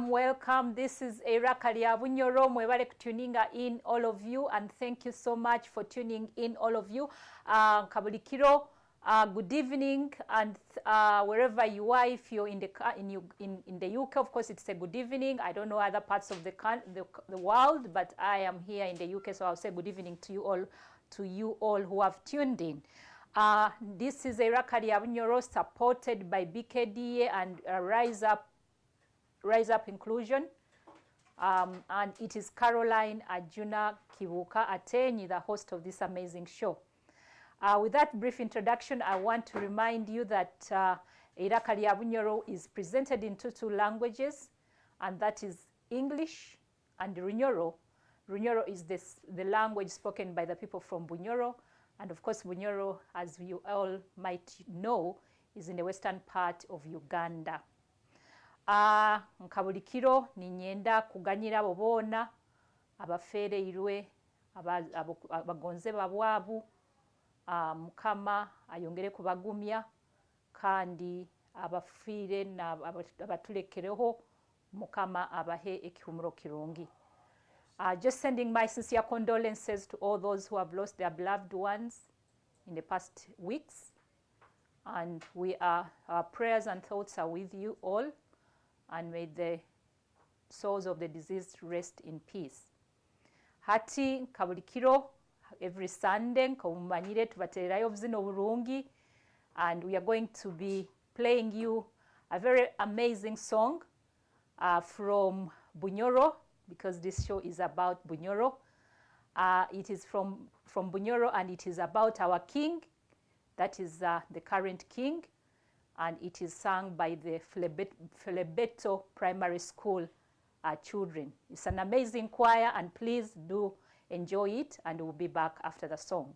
Welcome. This is Dynasty of Bunyoro. Mwebale tuninga in all of you, and thank you so much for tuning in all of you. Kabulikiro, good evening, and wherever you are, if you're in the UK, of course, it's a good evening. I don't know other parts of the world, but I am here in the UK, so I'll say good evening to you all who have tuned in. This is Dynasty of Bunyoro, supported by BKDA and Rise Up Inclusion, and it is Caroline Ajuna Kibuka Ateenyi, the host of this amazing show. With that brief introduction, I want to remind you that Dynasty of Bunyoro is presented in two languages, and that is English and Runyoro. Runyoro is the language spoken by the people from Bunyoro, and of course Bunyoro, as you all might know, is in the western part of Uganda. Nkabulikiro ninyenda kuganyira abo boona abafeereirwe abagonze babwabu, Mukama ayongere kubagumya kandi abafiire abatulekereho Mukama abahe ekihumuro kirungi. Just sending my sincere condolences to all those who have lost their beloved ones in the past weeks, and our prayers and thoughts are with you all. And may the souls of the deceased rest in peace. Hati Kabulikiro, every Sunday, nkomumanyire tubatererayo obuzino burungi, and we are going to be playing you a very amazing song from Bunyoro, because this show is about Bunyoro. It is from Bunyoro, and it is about our king, that is the current king. And it is sung by the Felebeto Primary School children. It's an amazing choir, and please do enjoy it, and we'll be back after the song.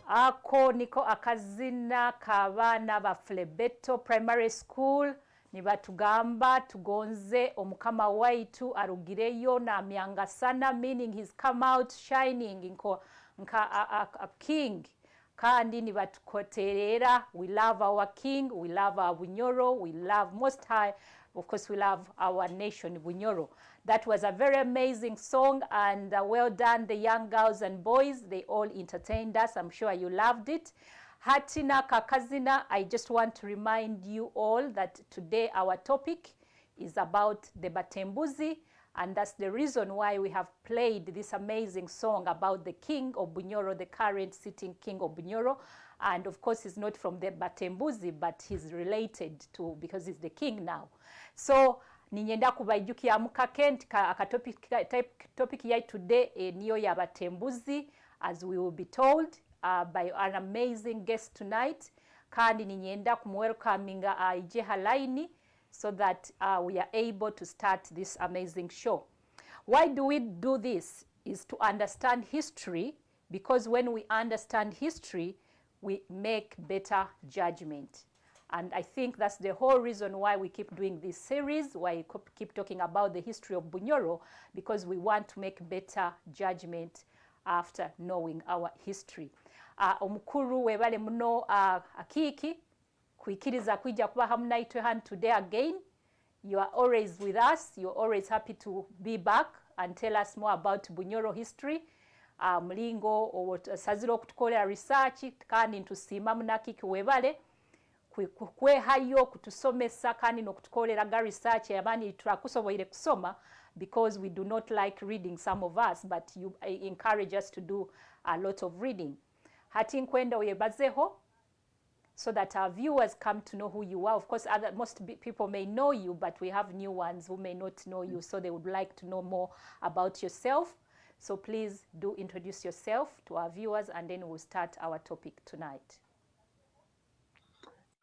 Ako niko akazina k'abaana ba Flebeto Primary School nibatugamba tugonze omukama waitu arugireyo namyangasana, meaning he's come out shining nka a king. Kandi nibatukoterera, we love our king, we love our Bunyoro, we love Most High, of course we love our nation Bunyoro. That was a very amazing song, and well done the young girls and boys, they all entertained us. I'm sure you loved it. Hatina kakazina, I just want to remind you all that today our topic is about the Batembuzi, and that's the reason why we have played this amazing song about the king of Bunyoro, the current sitting king of Bunyoro. And of course he's not from the Batembuzi, but he's related to, because he's the king now. So ninyenda kubaijukira mukakenti topic ya today niyo ya Batembuzi, as we will be told by an amazing guest tonight. Kandi ninyenda kumwelcominga aije halaini so that we are able to start this amazing show. Why do we do this? Is to understand history, because when we understand history, we make better judgment. And I think that's the whole reason why we keep doing this series, why we keep talking about the history of Bunyoro, because we want to make better judgment after knowing our history. Omukuru webale muno Akiiki, kuikiriza kuija kuba hamna itwe hand today again. You are always with us. You're always happy to be back and tell us more about Bunyoro history. Mlingo saziro kutukolera research kandi ntusima muna Akiiki webale kwehayo kutusomesa kandi nokutukolera ga research yabani turakusoboyire kusoma, because we do not like reading, some of us, but you encourage us to do a lot of reading. Hati nkwenda uyebazeho, so that our viewers come to know who you are. Of course, most people may know you, but we have new ones who may not know you, so they would like to know more about yourself. So please do introduce yourself to our viewers, and then we'll start our topic tonight.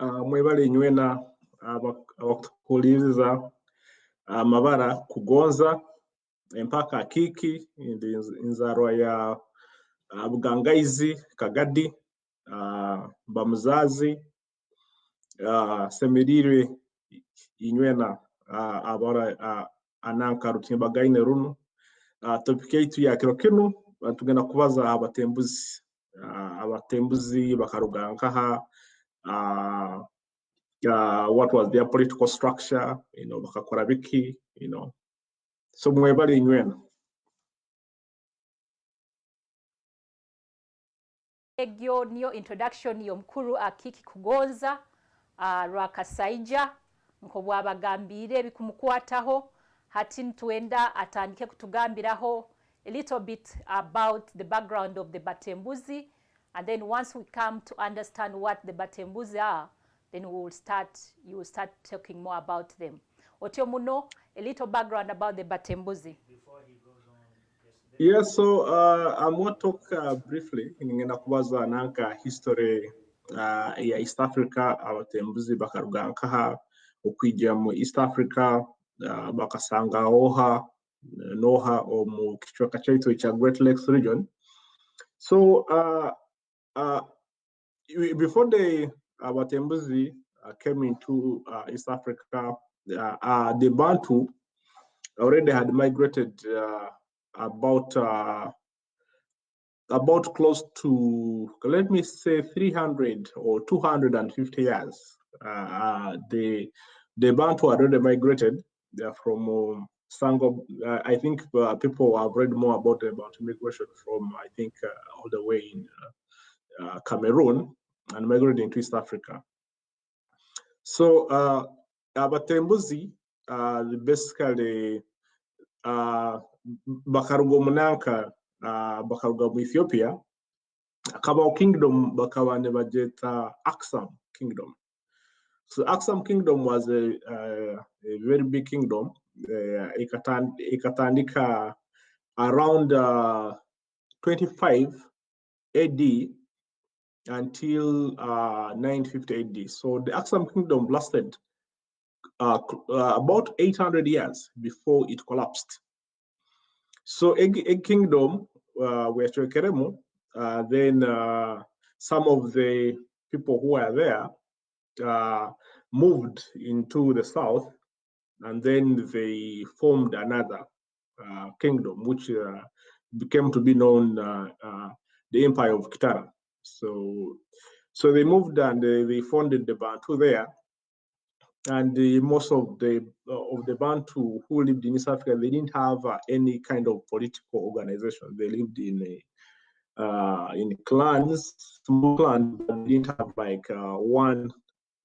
Mwebale nywena abakuliza mabara Kugonza empaka Akiiki inzarwa ya Bugangaizi Kagadi Bamuzazi Semirire inywena abara ananka rutimbagaine runu. Topic yetu ya kiro kinu tugenda kubaza abatembuzi bakarugankaha, what was their political structure, bakakora biki, so mwebali inywena. Egyo niyo introduction y'omukuru Akiiki Kugonza Rwakasaija nko bwabagambire bikumukwataho. Hati ntuenda atandike kutugambiraho a little bit about the background of the Batembuzi, and then once we come to understand what the Batembuzi are, then you will start talking more about them. Otyo muno, a little background about the Batembuzi. Before he goes on, yes, so I'm going to talk briefly ngenda kubaza nanka history ya East Africa. Abatembuzi bakarugankaha okwijja mu East Africa, bakasanga noha mu kichweka kyaitu kya Great Lakes region. So before the Abatembuzi came into East Africa, the Bantu already had migrated about close to, let me say, 300 or 250 years. The Bantu had already migrated. They're from Sango. I think people have read more about migration from, I think, all the way in Cameroon and migrated into East Africa. So Abatembuzi, basically, bakarugo munanka, bakarugo mu Ethiopia, Kabao Kingdom bakawa nebajeta Aksum Kingdom. So Aksum Kingdom was a very big kingdom. Ikatandika around 25 AD until 950 AD. So the Aksum Kingdom lasted about 800 years before it collapsed. So a kingdom were to Keremu, then some of the people who were there moved into the south, and then they formed another kingdom, which became to be known the Empire of Kitara. So they moved and they founded the Bantu there, and most of the Bantu who lived in East Africa, they didn't have any kind of political organization. They lived in clans, small clans, but they didn't have like one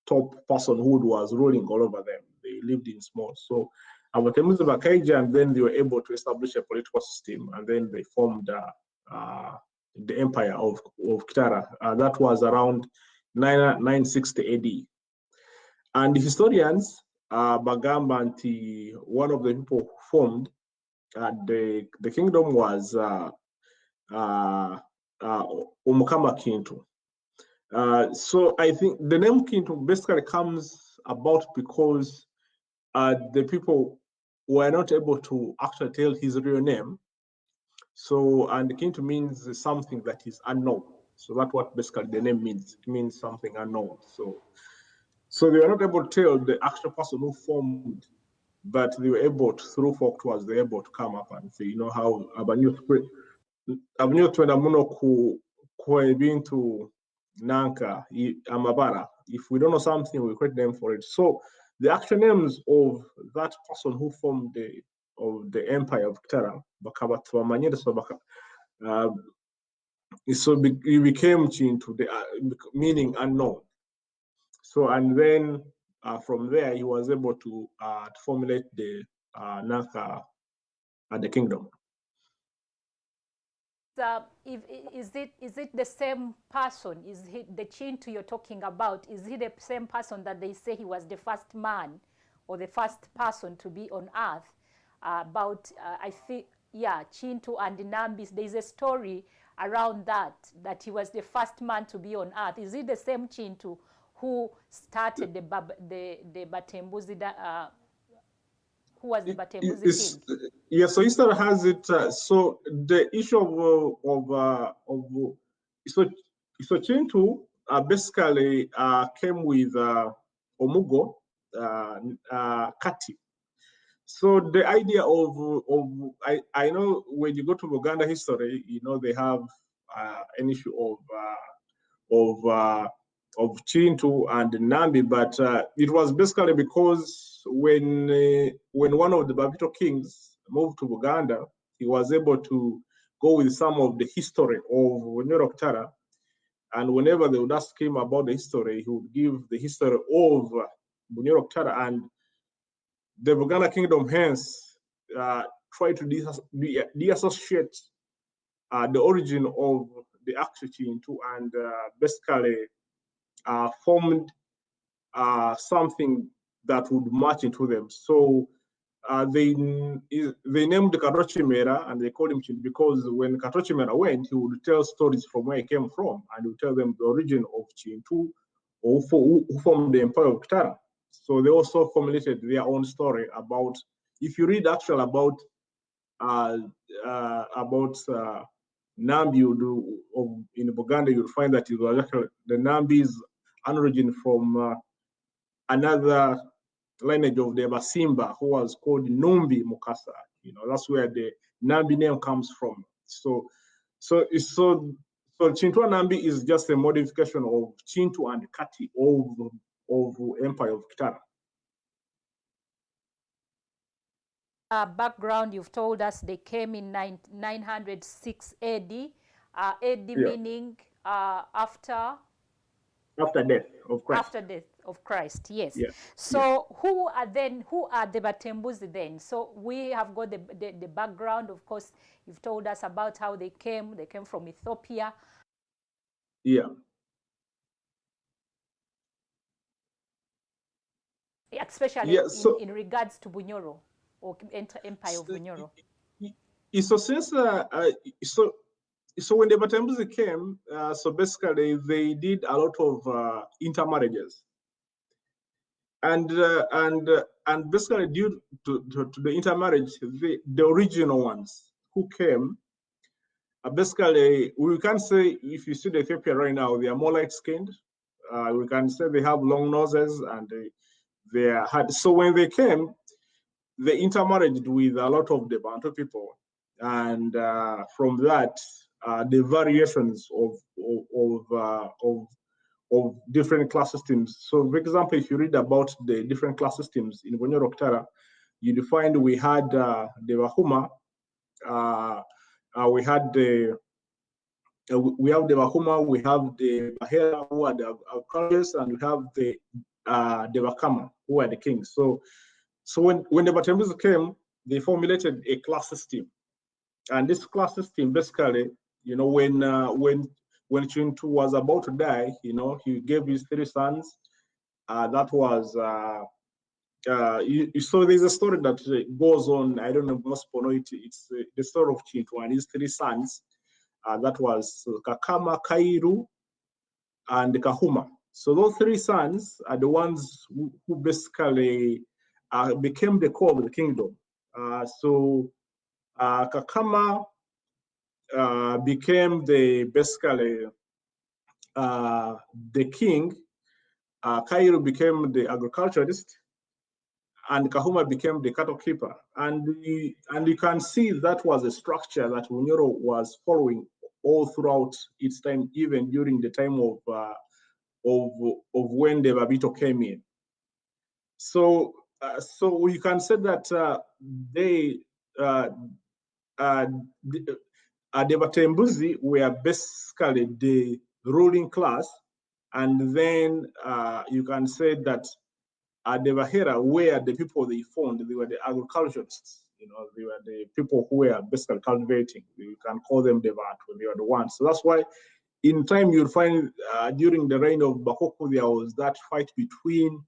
top person who was ruling all over them. They lived in small. So Abatembuzi Rwakasaija, and then they were able to establish a political system, and then they formed the Empire of Kitara. That was around 960 AD. And historians, Bagamba and one of the people who formed the kingdom was Omukama Kintu. So I think the name Kintu basically comes about because the people were not able to actually tell his real name. So, and Kintu means something that is unknown. So that's what basically the name means. It means something unknown. So they were not able to tell the actual person who formed, but they were able to, through folk tours, they were able to come up and say, you know, how Abanyo twenda muno ku ebintu nanka amabara. If we don't know something, we create name for it. So the actual names of that person who formed the Empire of Kitara, so it became Chintu, the meaning unknown. So, and then from there, he was able to formulate the Nanka and the kingdom. Is it the same person? Is he the Chintu you're talking about? Is he the same person that they say he was the first man or the first person to be on earth? I think, yeah, Chintu and Nambis. There's a story around that he was the first man to be on earth. Is it the same Chintu who started the Batembuzi? Who was the Batembuzi king? Yeah, so history has it. So the issue so Chintu basically came with Omugo Kati. So the idea I know when you go to Uganda history, you know they have an issue of Chintu and Nambi, but it was basically because when one of the Babito kings moved to Uganda, he was able to go with some of the history of Bunyoro Kitara, and whenever they would ask him about the history, he would give the history of Bunyoro Kitara, and the Buganda kingdom hence tried to deassociate the origin of the actual Chintu and basically formed something that would match into them. So they named Katochimera and they called him Chintu because when Katochimera went, he would tell stories from where he came from and he would tell them the origin of Chintu or who formed the Empire of Kitara. So they also formulated their own story about, if you read actually about Nambi in Buganda, you'll find that it was actually the Nambi's origin from another lineage of the Basimba who was called Numbi Mukasa. You know, that's where the Nambi name comes from. So Chintu and Nambi is just a modification of Chintu and Kati of Empire of Kitara. Background, you've told us they came in 906 AD. AD yeah. Meaning after death of Christ. After death of Christ, yes. Yeah. So yeah. who are the Batembuzi then? So we have got the background. Of course, you've told us about how they came. They came from Ethiopia. Yeah. Especially yeah, so, in regards to Bunyoro or Empire of Bunyoro. So since so when the Batembuzi came, so basically they did a lot of intermarriages, and basically due to the intermarriage, the original ones who came, basically, we can say if you see the Ethiopia right now, they are more light-skinned. We can say they have long noses and they had. So when they came, they intermarried with a lot of the Bantu people, and from that, the variations of different class systems. So, for example, if you read about the different class systems in Bunyoro Kitara, you find we had the Bahuma, we had the we have the Bahuma, we have the Bahera, who are the agriculturists, and we have the Bakama, who are the kings. So when the Abatembuzi came, they formulated a class system, and this class system basically, you know, when Chintu was about to die, you know, he gave his 3 sons. That was so there's a story that goes on. I don't know, most people know it. It's the story of Chintu and his 3 sons. That was Kakama, Kairu, and Kahuma. So those 3 sons are the ones who basically became the core of the kingdom. So Kakama became basically the king. Kairu became the agriculturist, and Kahuma became the cattle keeper. And you can see that was a structure that Bunyoro was following all throughout its time, even during the time of when the Babito came in. So we can say that the Abatembuzi were basically the ruling class, and then you can say that the Bahera were the people they formed. They were the agriculturists. You know, they were the people who were basically cultivating. You can call them the Bantu. They were the ones. So that's why, in time, you'll find during the reign of Bakoku, there was that fight between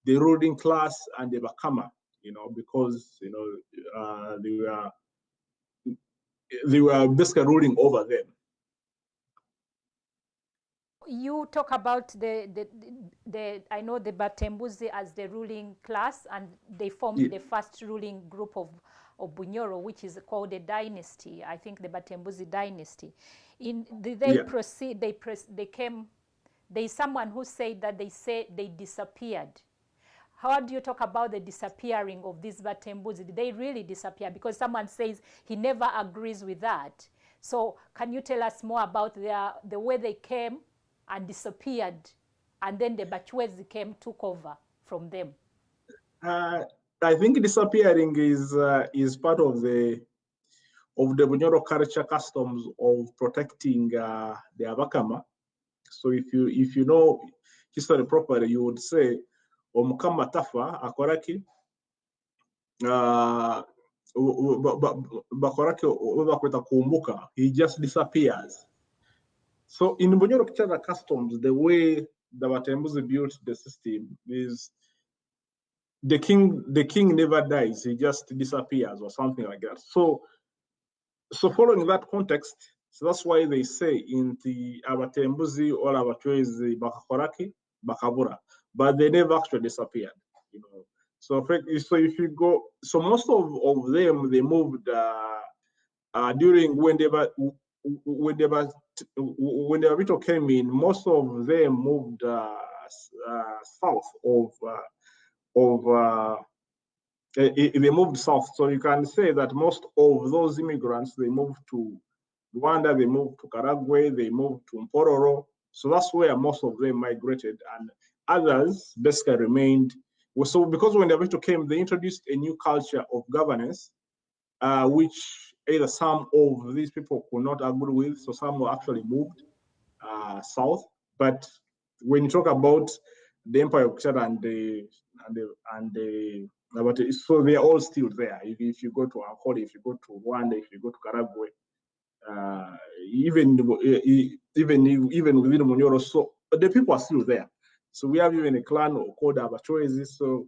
the ruling class and the Bakama. You know, because you know they were basically ruling over them. You talk about the I know the Batembuzi as the ruling class, and they formed the first ruling group of Bunyoro, which is called a dynasty. I think the Batembuzi Dynasty. They proceed. They came. There's someone who said that they disappeared. How do you talk about the disappearing of these Batembuzi? Did they really disappear? Because someone says he never agrees with that. So can you tell us more about the way they came and disappeared, and then the Bachwezi took over from them? I think disappearing is part of the Bunyoro culture customs of protecting the Abakama. So if you know history properly, you would say Omukama Tafa Akoraki Bakoraki Kumbuka, he just disappears. So in Bunyoro Kitara customs, the way the Batembuzi built the system is the king never dies, he just disappears or something like that. So following that context, so that's why they say in the Abatembuzi or Abatwezi Bakakoraki, Bakabura, but they never actually disappeared, you know. So if you go, so most of them, they moved during when the Babito came in, most of them moved south they moved south. So you can say that most of those immigrants, they moved to Rwanda, they moved to Karagwe, they moved to Mpororo. So that's where most of them migrated, and others basically remained. So because when the Babito came, they introduced a new culture of governance, which either some of these people could not agree with, so some were actually moved south. But when you talk about the Empire of Kitara and the so they are all still there. If you go to Ankole, if you go to Rwanda, if you go to Karagwe, even within Omunyoro, so the people are still there. So we have even a clan called Abatembuzi. So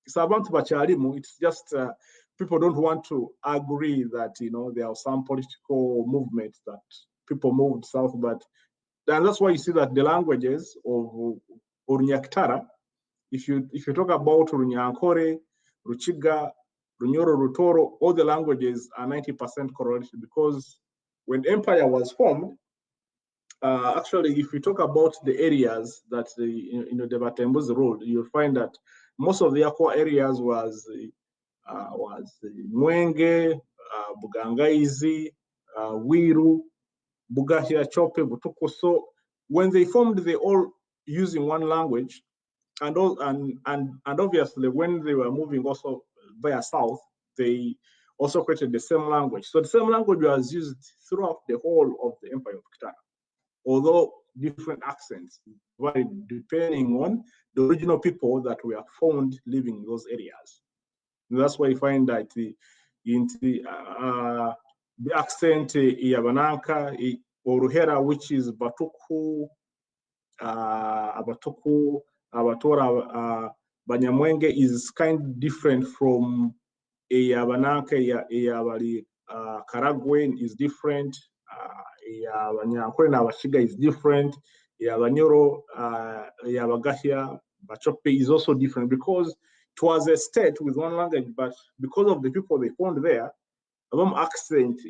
it's about Bachalimu. It's just people don't want to agree that, you know, there are some political movements that people moved south, and that's why you see that the languages of Orunyakitara, if you talk about Runyankore, Ruchiga, Runyoro, Rutoro, all the languages are 90% correlated, because when empire was formed, actually, if we talk about the areas that the Batembuzi ruled, you'll find that most of their core areas was Mwenge, Bugangaizi, Wiru, Bugahia, Chope, Butuku. So when they formed, they all using one language, and obviously when they were moving also via south, they also created the same language. So the same language was used throughout the whole of the Empire of Kitara, although different accents varied depending on the original people that were found living in those areas. And that's why you find that the accent Yabananka or Ruhera, which is Batuku, Abatuku, Abatora, Banyamwenge, is kind of different from Yabananka, Yabali, Karagwen is different. Abanyankore Abashiga is different. Bunyoro, Bagahia, Bachope is also different, because it was a state with one language, but because of the people they found there, accent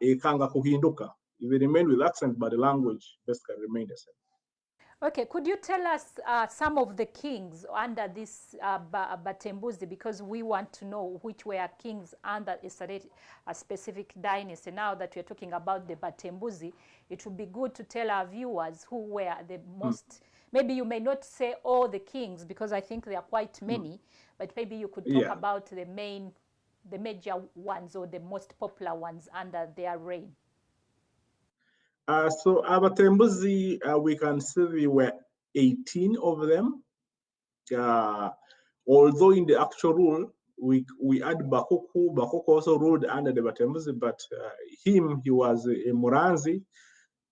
ekanga kuhinduka. They remained with accent, but the language basically remained the same. Okay, could you tell us some of the kings under this Batembuzi, because we want to know which were kings under a specific dynasty. Now that we're talking about the Batembuzi, it would be good to tell our viewers who were the most, maybe you may not say all the kings, because I think there are quite many, but maybe you could talk about the major ones or the most popular ones under their reign. So Abatembuzi, we can see there were 18 of them. Although in the actual rule, we had Bakuku. Bakuku also ruled under the Batembuzi, but he was a Muranzi.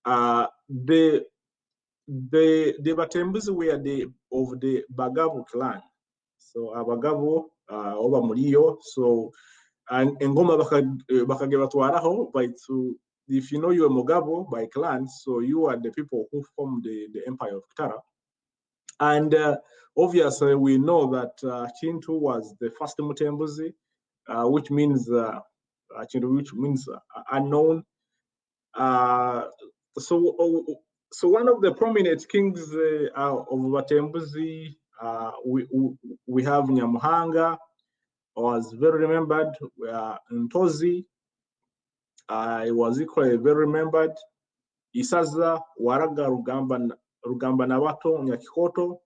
The Batembuzi were of the Bagavu clan. So Abagavu, Oba Muliyo. So and Ngoma bakagebatwaraho by to. If you know you are Mogabo by clan, so you are the people who formed the Empire of Kitara. And obviously, we know that Chintu was the first Mutembuzi, which means unknown. So one of the prominent kings of Batembuzi, we have Nyamuhanga, was very remembered. Ntozi, was equally very remembered. Isaza, Waraga, Rugamba Nabato, Nyakikoto,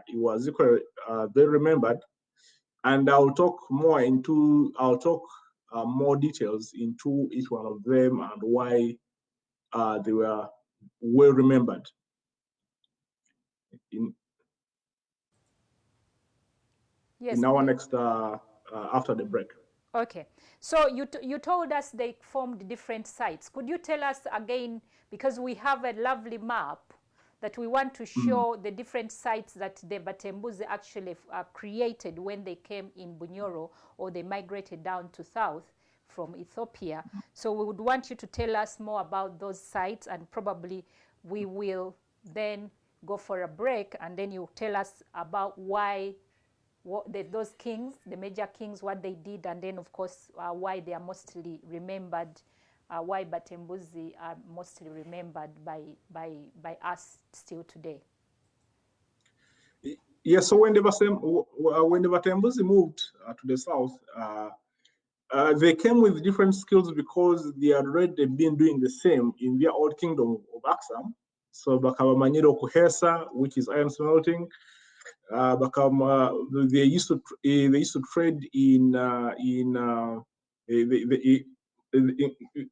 he was equally very remembered. And I'll talk more details into each one of them and why they were well remembered. In our next, after the break. Okay, so you told us they formed different sites. Could you tell us again, because we have a lovely map that we want to show the different sites that the Batembuzi actually created when they came in Bunyoro, or they migrated down to south from Ethiopia. So we would want you to tell us more about those sites, and probably we will then go for a break, and then you tell us about why those kings, the major kings, what they did, and then of course why they are mostly remembered, why Batembuzi are mostly remembered by us still today. Yeah, so when the Batembuzi moved to the south, they came with different skills because they had already been doing the same in their old kingdom of Aksum. So Omunyoro Kugonza, which is iron smelting. They used to trade they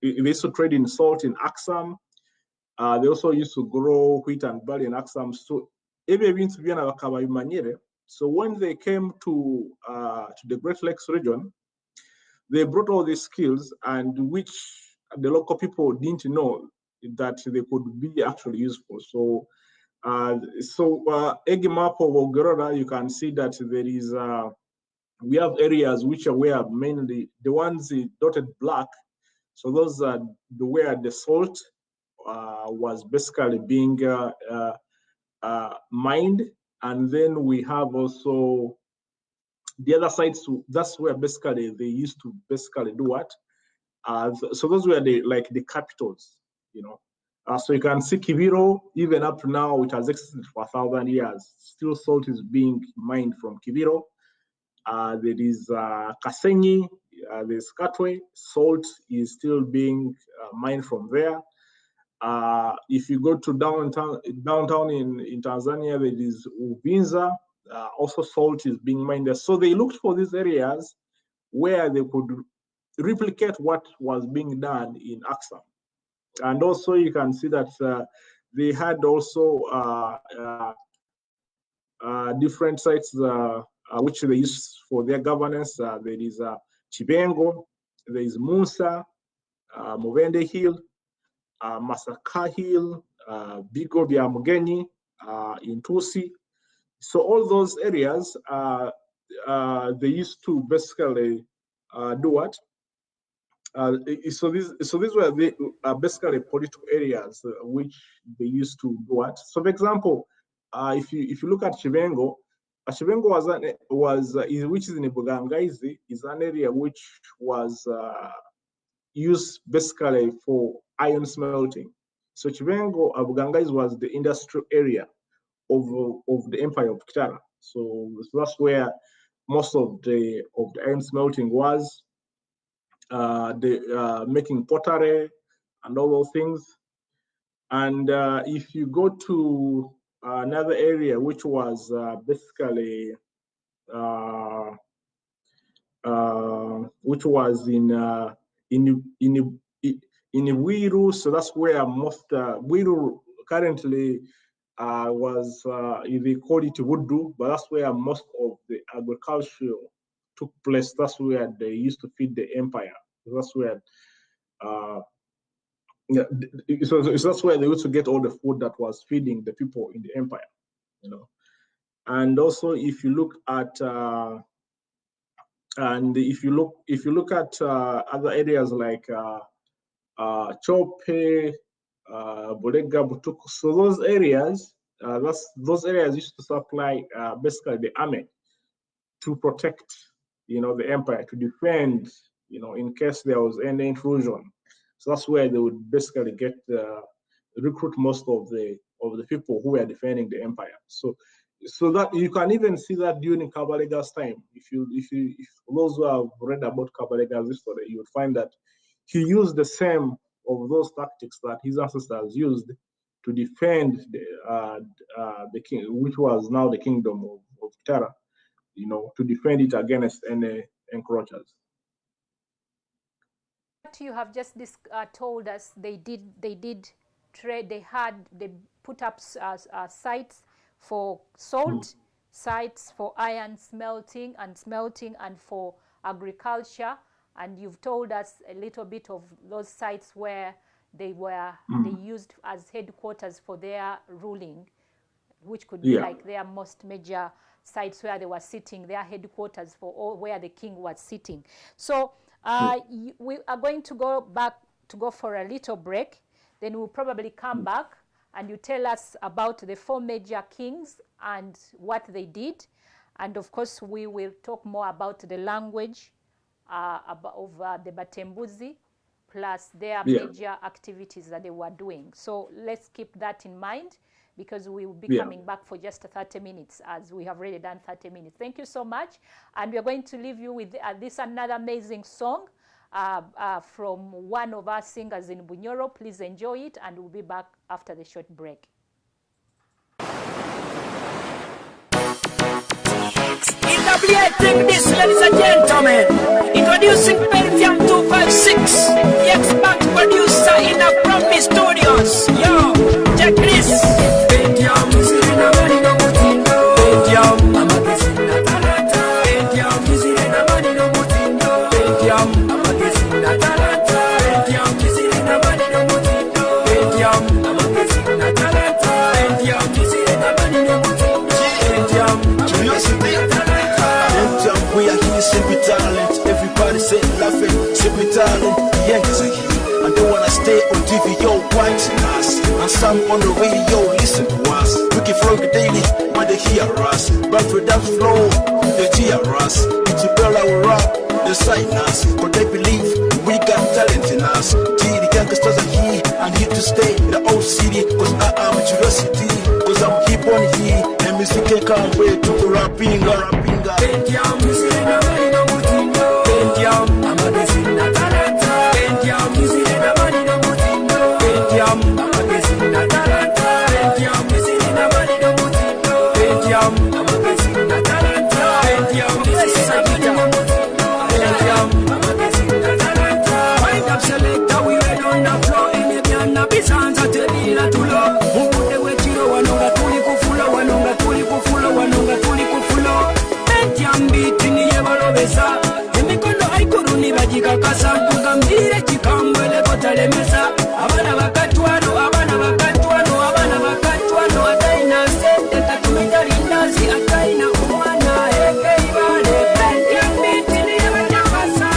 used to trade in salt in Aksum. They also used to grow wheat and barley in Aksum. So so when they came to the Great Lakes region, they brought all these skills, and which the local people didn't know that they could be actually useful. So Egimap of Ogorora, you can see that there is we have areas which are where mainly the ones dotted black. So those are where the salt was basically being mined, and then we have also the other sites, that's where basically they used to basically do what? So those were the capitals, you know. So you can see Kibiro, even up to now, which has existed for 1,000 years, still salt is being mined from Kibiro. There is Ateenyi, there's Katwe, salt is still being mined from there. If you go to downtown in Tanzania, there is Uvinza, also salt is being mined there. So they looked for these areas where they could replicate what was being done in Aksum. And also you can see that they had also different sites which they use for their governance. There is Chibengo, there is Musa, Mubende Hill, Masaka Hill, Bigo Bya Mugenyi, Intusi. So all those areas, they used to basically do what? So these were basically political areas which they used to do what? So for example, if you look at Chibengo, Chibengo which is in Bugangaizi, is an area which was used basically for iron smelting. So Chibengo, Bugangaizi was the industrial area of the Empire of Kitara. So that's where most of the iron smelting was. Making pottery and all those things. And if you go to another area, which was basically, which was in Bwiru, so that's where most Bwiru currently was, they call it Wudu, but that's where most of the agriculture took place. That's where they used to feed the empire. That's where, so that's where they used to get all the food that was feeding the people in the empire, you know. And also, if you look at, if you look at other areas like Chope, Bodega, Butuku, so those areas, those areas used to supply basically the army to protect, you know, the empire, to defend, you know, in case there was any intrusion. So that's where they would basically get recruit most of the people who were defending the empire. So that you can even see that during Kabalega's time. If those who have read about Kabalega's history, you would find that he used the same of those tactics that his ancestors used to defend the king, which was now the kingdom of Kitara, you know, to defend it against any encroachers. What you have just told us, they did trade. They put up sites for salt, sites for iron smelting and for agriculture. And you've told us a little bit of those sites where they used as headquarters for their ruling, which could be like their most major sites where they were sitting, their headquarters for all where the king was sitting. So we are going to go for a little break. Then we'll probably come back and you tell us about the 4 major kings and what they did. And of course, we will talk more about the language of the Batembuzi, plus their major activities that they were doing. So let's keep that in mind, because we will be coming back for just 30 minutes, as we have already done 30 minutes. Thank you so much. And we are going to leave you with this another amazing song from one of our singers in Bunyoro. Please enjoy it, and we'll be back after the short break. Inaugurating this, ladies and gentlemen, introducing Pentium 256, the expert producer in a Promise Studios. Yo, check this. Pentium, Pentium, I'm a Kissina Talanta. Pentium, Kissina Mani no Mutindo. Pentium, I'm a Kissina Talanta. Pentium, Kissina Mani no Mutindo. Pentium, I'm a Kissina Talanta. Pentium, Kissina Mani no Mutindo. Pentium, curiosity. We are here, simple talent. Everybody say laughing, simple talent. Yes, I don't wanna stay on TV, yo, watching us. And some on the radio, listen to us. We can flow the daily, when they hear us. But without flow, they hear us. us. It's a girl I will rock, they sign us. But they believe we got talent in us. The youngsters are here and here to stay in the old city. Cause I am a curiosity. Cause I'm keep on here. And music can't wait to rapping. Pentium, music in the money no mutindo. Pentium, I'm a guessing na talenta. Pentium, music in the money no mutindo. Pentium, I'm a guessing na talenta. Pentium, music in the money no mutindo. Pentium, I'm a guessing na talenta. Pentium, music in the money no mutindo. Pentium, I'm a guessing na talenta. Wind up selector, we red on the floor. In the piano, bisanza tebila tulo. Mumude wechiro wanonga tuli kufulo, wanonga tuli kufulo, wanonga tuli kufulo. Beat ni yebalobesa emikono aikuru ni bagikakasa tugambire kikambwele kotalemesa abana bakatwano ataina sente tatumita lindazi ataina omwana ekeibale Pentium beat ni yebalobesa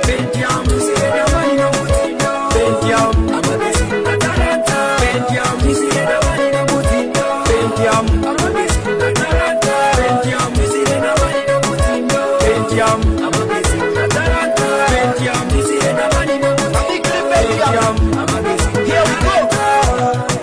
Pentium musire mani no mutindo Pentium amagesi na talenta Pentium musire mani no mutindo Pentium amagesi na talenta Pentium musire na mani no mutindo Pentium amagesi na talenta Pentium musire na mani no mutindo Pentium amagesi. Here we go.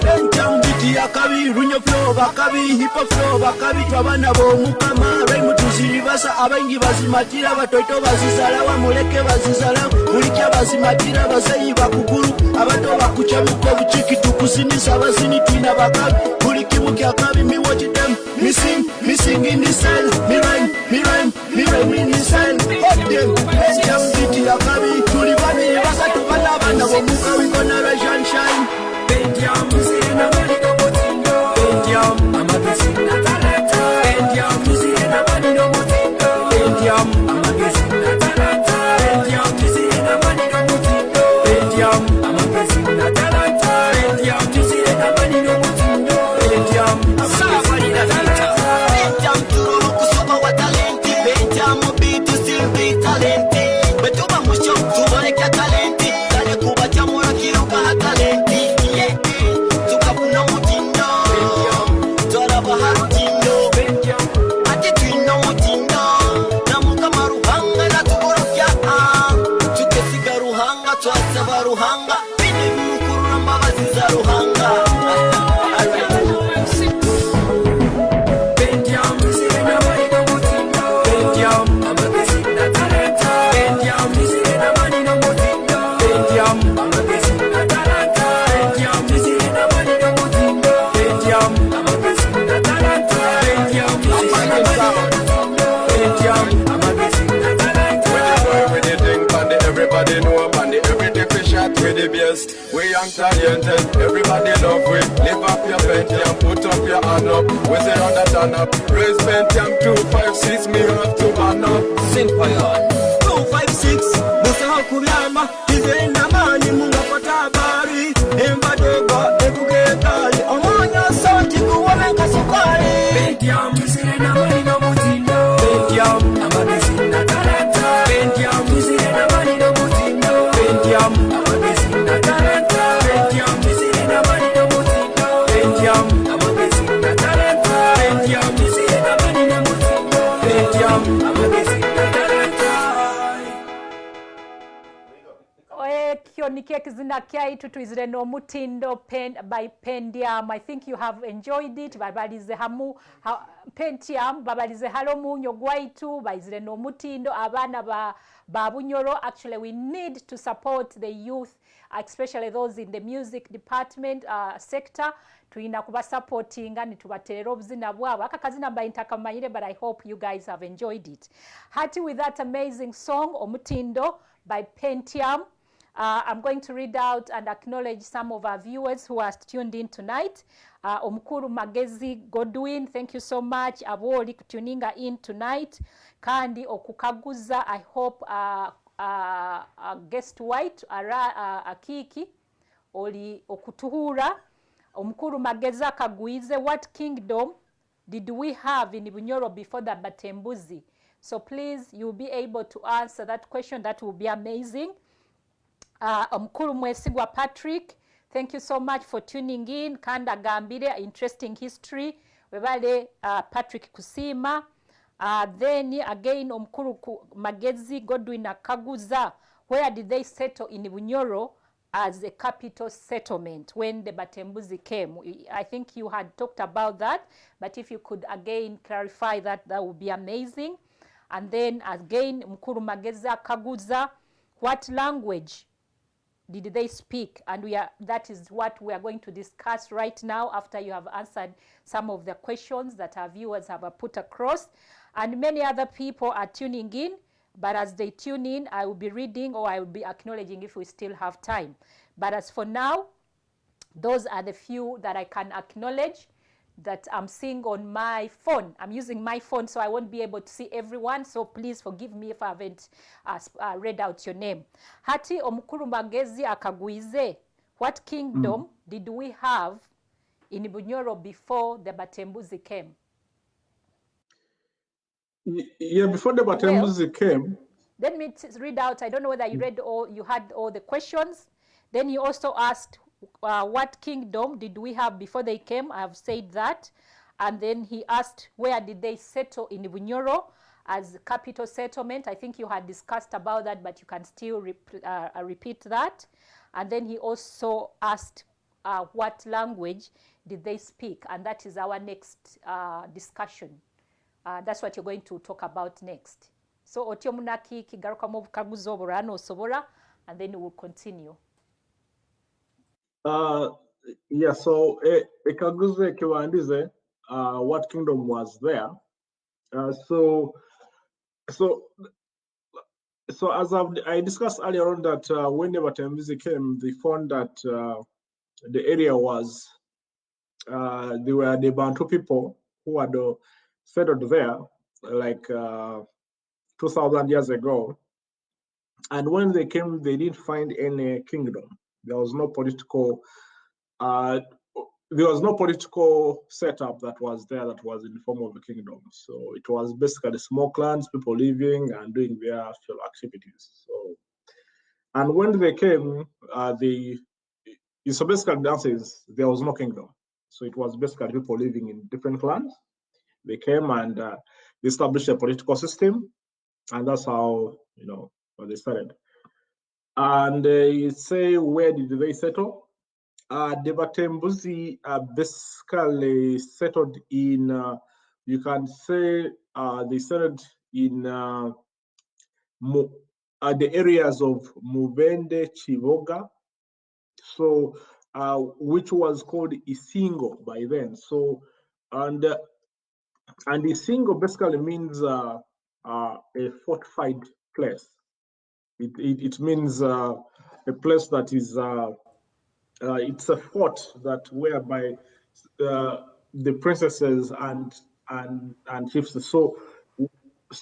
Pentium biti akabi runyo flow bakabi hip hop flow bakabi twabana bo mukama rai mutuziri basa abangi bazimatira batoito bazizala wa muleke bazizala mulikya bazimatira basayi bakuguru abato bakucha muko buchiki tukusinisa bazini twina bakabi mulikimu kyakabi me watch them missing in the cell me rhyme in the cell hot them Pentium biti akabi tulibani basa tubana bana bo mukawi gonna rise and shine Pentium musire na mani no mutindo Pentium amagesi na talenta Pentium musire na mani no mutindo Pentium amagesi na talenta Pentium musire na mani no mutindo Pentium amagesi na talenta Pentium musire na mani no mutindo Pentium amagesi na talenta Pentium turu kusoma wa talenti Pentium beat still be talenti Betuba musho tubaleka talenti Kale kuba chamura kiruka ha talenti tukabuna mutindo tora baharutindo ati twino mutindo namukama ruhanga natuborofya tukesiga ruhanga twasaba ruhanga bine mukurura mbabazi za ruhanga Pentium musire na mani no mutindo Pentium amagesi na talenta Pentium musire na mani no mutindo Pentium amagesi na talenta Pentium musire na mani no mutindo Pentium amagesi na talenta Pentium musire na mani no mutindo Pentium amagesi na talenta With the thing pandy, everybody know pandy, everything fish shot with the best. We young talented, everybody love we. Live up your Pentium, put up your hand up. We say on the turn up, raise Pentium 256, me have to man up. Sing for you 256 Musa kubyama Ize na mani munga pata habari Embadoga ekugekali Omonyo sauti kuwame kasukari Pentium musire na mani no mutindo Pentium amagesi na talenta Pentium musire na mani no mutindo Pentium amagesi na talenta Pentium musire na mani no mutindo Pentium amagesi na talenta Pentium musire na mani no mutindo Pentium amagesi na talenta Kyo nikye kizina kyaitu tuizire no mutindo by Pentium. I think you have enjoyed it. Babalize hamu Pentium babalize halo munyo gwaitu baizire no mutindo abana ba Bunyoro. Actually we need to support the youth, especially those in the music department sector. Tuina kuba supporting and tubaterera obuzina bwabo akakazina mba intakamanyire, but I hope you guys have enjoyed it. Happy with that amazing song Omutindo by Pentium. I'm going to read out and acknowledge some of our viewers who are tuned in tonight. Omukuru Magezi Godwin, thank you so much. Aboli tuninga in tonight. Kandi okukaguza, I hope guest white Akiiki oli okutuhura. Omukuru Mageza Kagwize, what kingdom did we have in Bunyoro before the Abatembuzi? So please, you'll be able to answer that question. That will be amazing. Omukuru Mwesigwa Patrick, thank you so much for tuning in. Kanda Gambire, interesting history. Webale Patrick Kusima. Then again, Omukuru Magezi Godwin Kaguza, where did they settle in Bunyoro as a capital settlement when the Batembuzi came? I think you had talked about that, but if you could again clarify that, that would be amazing. And then again, Mukuru Mageza Kaguza, what language did they speak? And that is what we are going to discuss right now after you have answered some of the questions that our viewers have put across. And many other people are tuning in, but as they tune in, I will be reading or I will be acknowledging if we still have time. But as for now, those are the few that I can acknowledge that I'm seeing on my phone. I'm using my phone, so I won't be able to see everyone, so please forgive me if I haven't read out your name. Hati Omukuru Magezi Akagwize, what kingdom did we have in Bunyoro before the Batembuzi came? Yeah, before the Batembuzi came. Let me read out. I don't know whether you read you had all the questions. Then you also asked, what kingdom did we have before they came? I have said that. And then he asked, where did they settle in Bunyoro as capital settlement? I think you had discussed about that, but you can still repeat that. And then he also asked, what language did they speak? And that is our next discussion. That's what you're going to talk about next. So otyomunaki kigaruka mu bukaguzi obulala n'osobola, and then we will continue. Yeah, so ekaguze kiwandize, what kingdom was there? So as I discussed earlier on that when the Batembuzi came, they found that the area was they were the Bantu people who had settled there like 2,000 years ago. And when they came, they didn't find any kingdom. There was no political setup that was there that was in the form of a kingdom. So it was basically small clans, people living and doing their actual activities. So, and when they came, so basically the answer is there was no kingdom. So it was basically people living in different clans. They came and they established a political system, and that's how they started. And you say, where did they settle? The Batembuzi basically settled in, you can say they settled in the areas of Mubende, Chivoga, so which was called Isingo by then. So, and Isingo basically means a fortified place. It means a place that is it's a fort that whereby the princesses and chiefs. So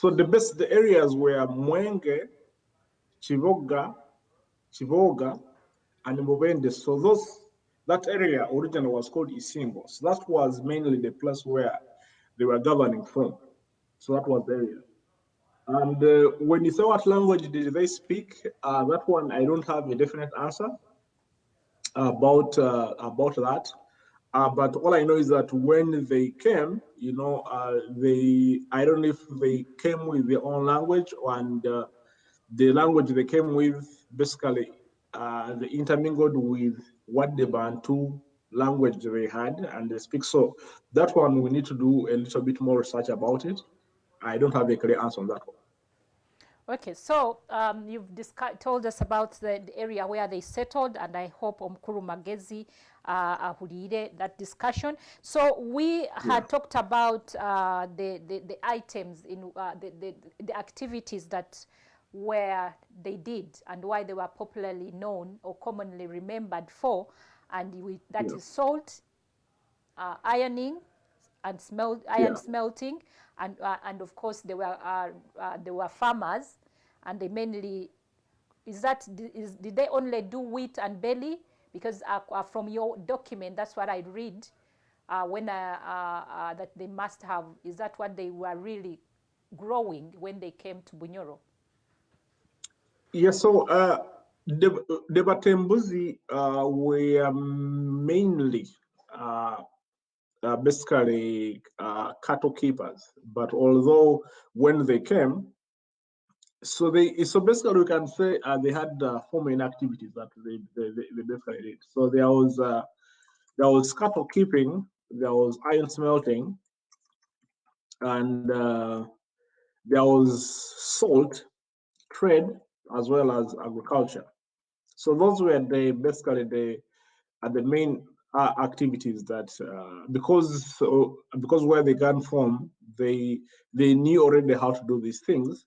the areas were Mwenge, Chivoga, and Mubende. So that area originally was called Isingo. So that was mainly the place where they were governing from. So that was the area. And when you say what language did they speak, that one I don't have a definite answer about that. But all I know is that when they came, I don't know if they came with their own language, and the language they came with basically they intermingled with what the Bantu language they had and they speak. So that one we need to do a little bit more research about it. I don't have a clear answer on that one. Okay, so you've told us about the area where they settled, and I hope Omukuru Magezi ahulire that discussion. So we had talked about the items in the activities that they did and why they were popularly known or commonly remembered for, and that is salt, ironing, and smelting, and of course there were farmers, and they mainly did they only do wheat and barley? Because from your document, that's what I read that they must have. Is that what they were really growing when they came to Bunyoro? Yes. So the Batembuzi were mainly basically cattle keepers. But although when they came, so basically we can say they had 4 main activities that they basically did. So there was cattle keeping, there was iron smelting, and there was salt trade as well as agriculture. So those were basically the main activities that because where they got from, they knew already how to do these things.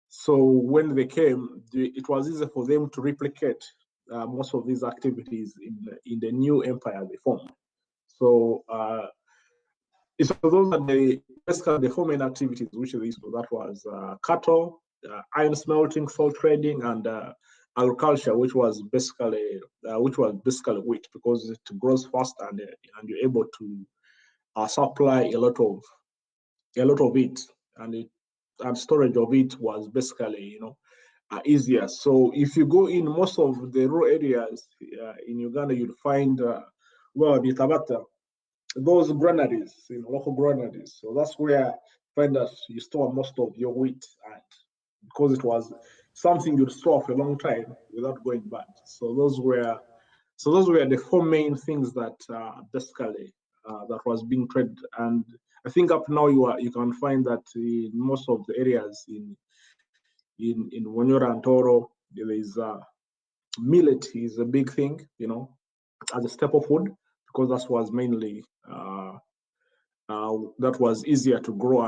So when they came, it was easy for them to replicate most of these activities in the new empire they formed. So those are basically the 4 main activities which that was cattle, iron smelting, salt trading, and agriculture, which was basically wheat, because it grows fast and you're able to supply a lot of it, and storage of it was basically easier. So if you go in most of the rural areas in Uganda, you'll find the Tabata, those granaries, local granaries. So that's where you find that you store most of your wheat, and because it was something you'd store for a long time without going bad. So those were the 4 main things that basically that was being traded. And I think up now you can find that in most of the areas in Bunyoro and Toro, there is millet is a big thing, as a staple food, because that was mainly that was easier to grow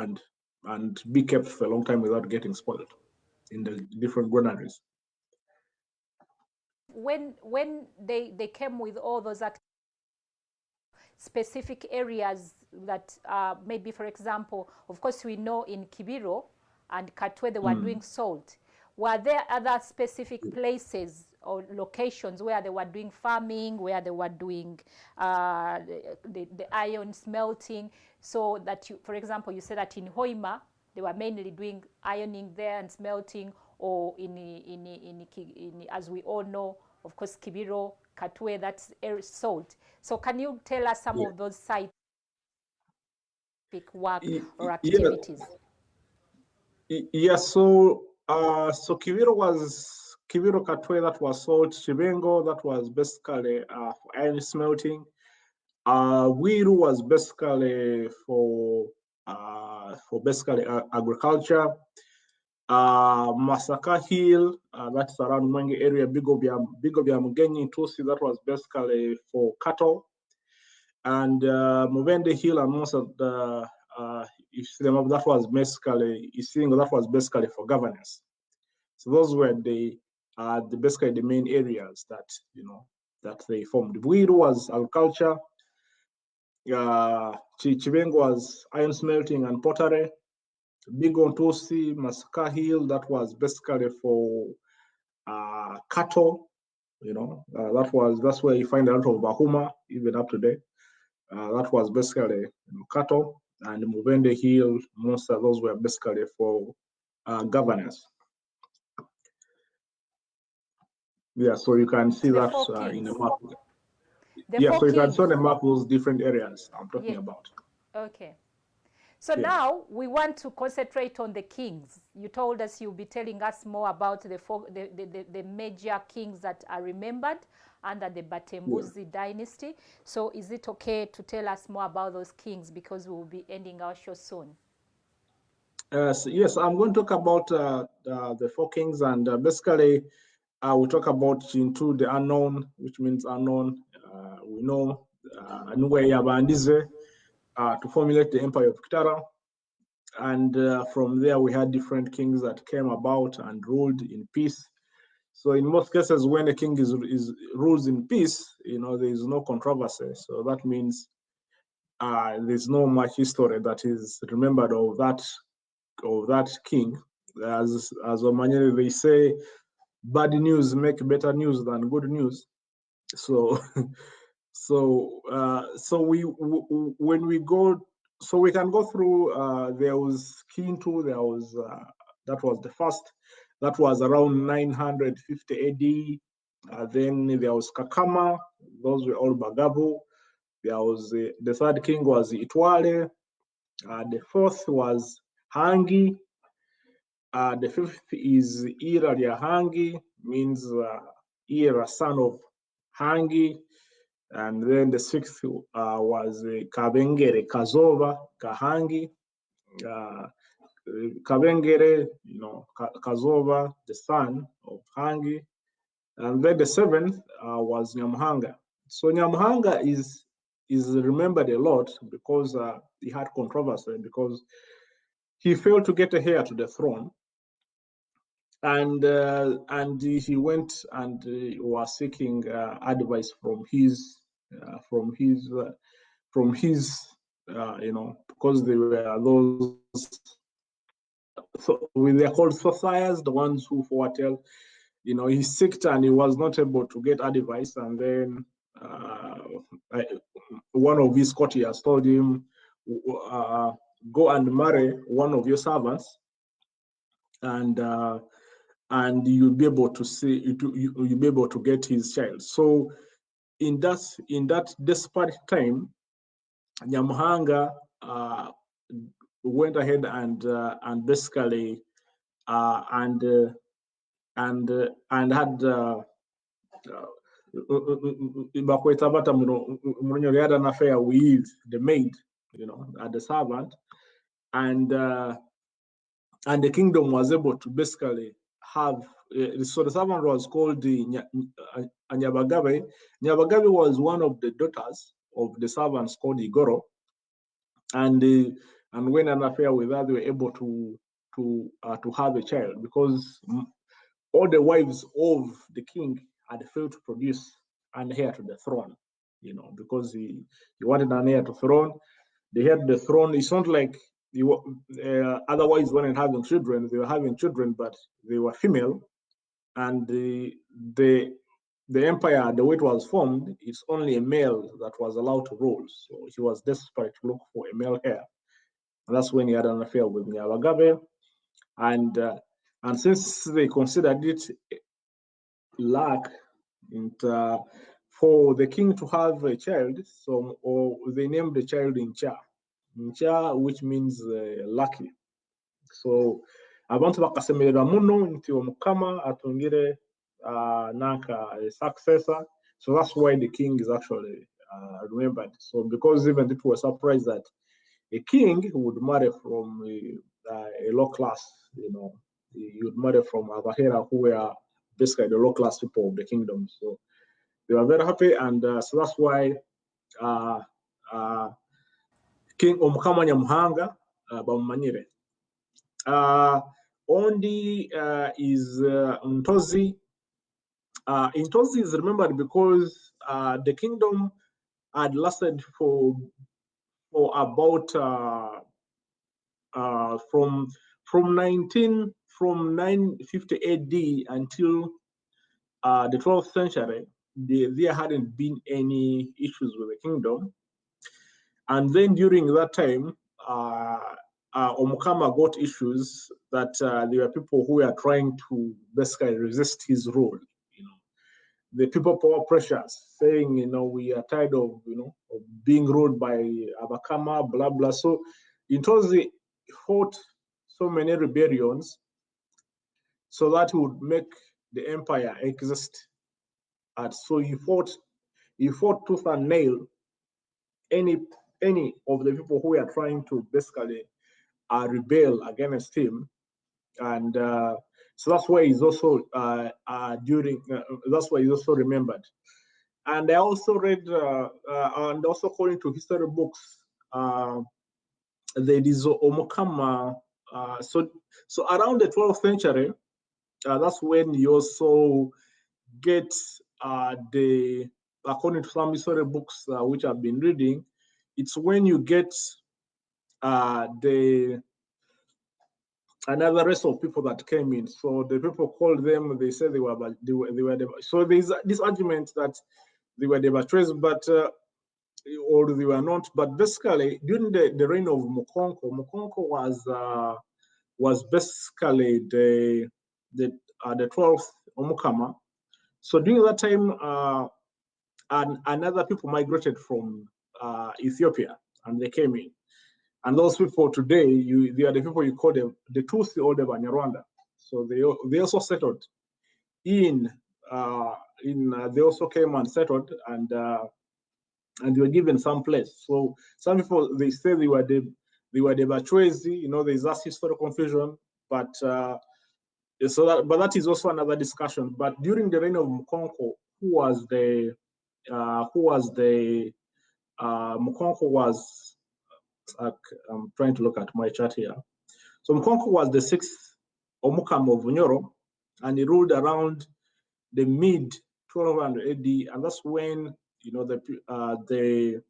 and be kept for a long time without getting spoiled in the different granaries. When they came with all those specific areas that maybe, for example, of course we know in Kibiro and Katwe they were doing salt. Were there other specific places or locations where they were doing farming, where they were doing the iron smelting? So that for example, you said that in Hoima they were mainly doing ironing there and smelting, or in as we all know, of course, Kibiro, Katwe, that's salt. So can you tell us some of those scientific work or activities? Yes, so Kibiro Katwe, that was salt. Chibengo, that was basically for iron smelting. Wiru was basically for basically agriculture. Masaka Hill, that's around Mwenge area, Bigobia Mugenyi, Tusi, that was basically for cattle. And Muvende Hill and most of the that was basically for governance. So those were basically the main areas that that they formed. Bwiru was agriculture. Chibengo was iron smelting and pottery. Bigo Ntosi, Masaka Hill, that was basically for cattle. That's where you find a lot of Bahuma even up today. That was basically cattle. And Muvende Hill, most of those were basically for governance. Yeah, so you can see that in the map. So you can see on the map those different areas I'm talking about. Okay. So now we want to concentrate on the kings. You told us you'll be telling us more about the major kings that are remembered under the Abatembuzi Dynasty. So is it okay to tell us more about those kings, because we will be ending our show soon? Yes, I'm going to talk about the 4 kings, and basically we'll talk about into the unknown, which means unknown. We know Nugwe Yabandize to formulate the Empire of Kitara. And from there, we had different kings that came about and ruled in peace. So in most cases, when a king rules in peace, there is no controversy. So that means there's no much history that is remembered of that king. As Omunyoro, they say, bad news make better news than good news. So when we go. So we can go through, there was Kintu, there was, that was the first, that was around 950 AD. Then there was Kakama, those were all Bagabu. There was, the third king was Itwale. The fourth was Hangi. The fifth is Ira Hangi, means Ira, son of Hangi. And then the sixth was Kabengere Kazova Kahangi. Kabengere, Kazova, the son of Hangi. And then the seventh was Nyamuhanga. So Nyamuhanga is remembered a lot because he had controversy, because he failed to get a heir to the throne, and he went and was seeking advice from his because they were those, so they're called sorcerers, the ones who foretell. He seeked and he was not able to get advice, and then one of his courtiers told him, go and marry one of your servants, and you'll be able to see, you'll be able to get his child. So in that desperate time, Nyamuhanga went ahead and basically and had he had an affair with the maid, the servant, and the kingdom was able to basically have. So the servant was called Nyabagabe. Nyabagabe was one of the daughters of the servants called Igoro, and when an affair with her, they were able to have a child, because all the wives of the king had failed to produce an heir to the throne, because he wanted an heir to the throne. The heir to the throne, it's not like otherwise weren't having children. They were having children, but they were female, and the empire, the way it was formed, it's only a male that was allowed to rule. So he was desperate to look for a male heir, and that's when he had an affair with Nyabagabe, and since they considered it luck for the king to have a child, or they named the child Ncha, which means lucky. So abantu bakasemererwa muno nti omukama atungire nanka a successor. So that's why the king is actually remembered. So because even people were surprised that a king would marry from a low class, he would marry from Abahera, who were basically the low class people of the kingdom. So they were very happy, and so that's why King Omukama Nyamuhanga bamumanyire. Ondi is Ntozi. Ntozi is remembered because the kingdom had lasted for about from 950 AD until the 12th century. There hadn't been any issues with the kingdom, and then during that time, Omukama got issues that there were people who were trying to basically resist his rule. The people power pressures, saying, we are tired of, of being ruled by Abakama, blah blah. So Ntozi fought so many rebellions so that he would make the empire exist. And so he fought tooth and nail any of the people who were trying to basically rebel against him, and so that's why he's also that's why he's also remembered. And I also read, and also according to history books, there is Omukama. So around the 12th century, that's when you also get according to some history books which I've been reading, it's when you get another race of people that came in. So the people called them, they said they were so there's this argument that they were the Batres, but or they were not. But basically, during the reign of Mukonko was basically the 12th Omukama. So during that time, and another people migrated from Ethiopia, and they came in. And those people today, they are the people you call the Tutsi or the Banyarwanda. So they also settled they also came and settled, and they were given some place. So some people, they say they were the Bachwezi. There's that historical confusion, but but that is also another discussion. But during the reign of Mukonko, Mukonko was, I'm trying to look at my chart here. So Mukonko was the 6th Omukama of Bunyoro, and he ruled around the mid 1200 AD, and that's when the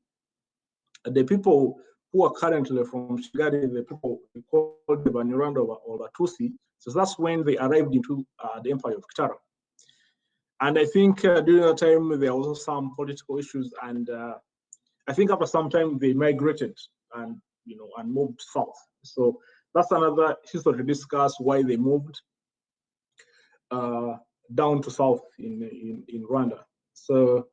people who are currently from Shigari, the people we call the Banyarwanda or the Tutsi, so that's when they arrived into the Empire of Kitara. And I think during that time there were also some political issues, and I think after some time they migrated and moved south. So that's another history to discuss, why they moved down to south in Rwanda. So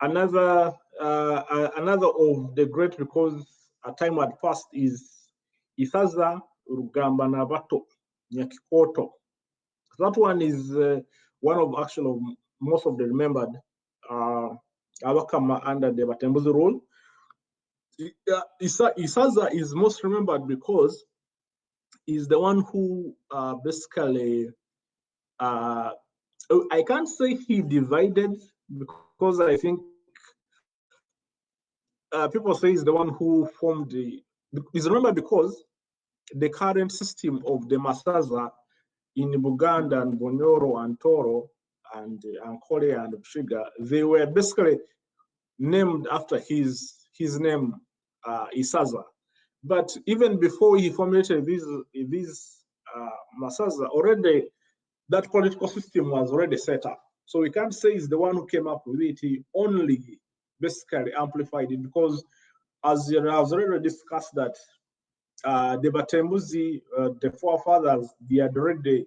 another of the great, because a time had passed, is Isaza Rugamba Nabato Nyakikoto. That one is one of most of the remembered Abakama under the Abatembuzi rule. Isaza is most remembered because he's the one who basically, I can't say he divided, because I think people say he's the one who formed he's remembered because the current system of the Masaza in Buganda and Bunyoro and Toro and Ankole and Shiga, they were basically named after his name, Isaza. But even before he formulated these Masaza, already that political system was already set up. So we can't say he's the one who came up with it. He only basically amplified it, because as you have already discussed that the Batembuzi, the forefathers, they had already